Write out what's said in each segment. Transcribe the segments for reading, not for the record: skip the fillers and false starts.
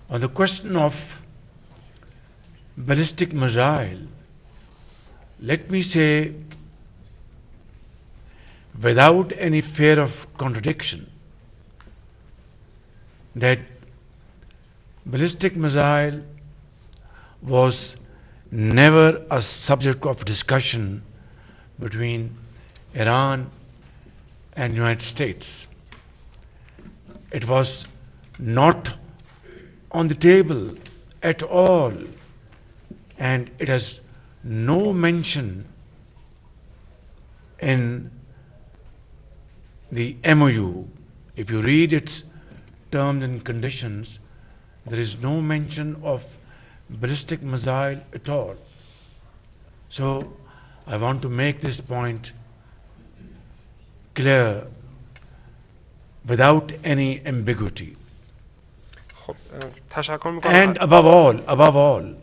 On the question of ballistic missile, let me say without any fear of contradiction that ballistic missile was never a subject of discussion between Iran and United States. It was not on the table at all, and it has no mention in the MOU. If you read its terms and conditions, there is no mention of ballistic missile at all. So I want to make this point clear without any ambiguity. And above all,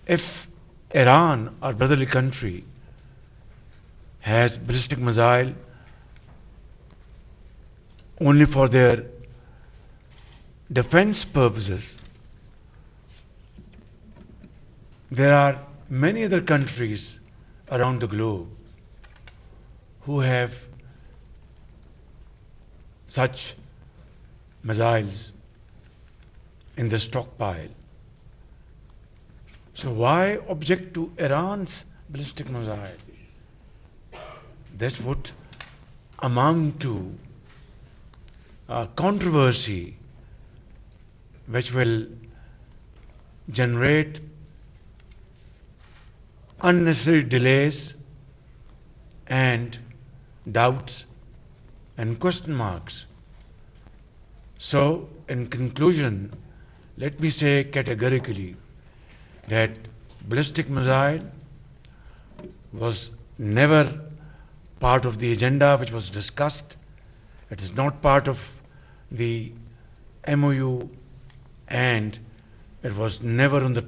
if Iran, our brotherly country, has ballistic missile only for their defense purposes, there are many other countries around the globe who have such missiles in the stockpile. So why object to Iran's ballistic missile? This would amount to a controversy which will generate unnecessary delays and doubts and question marks. So, in conclusion, let me say categorically that ballistic missile was never part of the agenda which was discussed. It is not part of the MOU, and it was never on the table.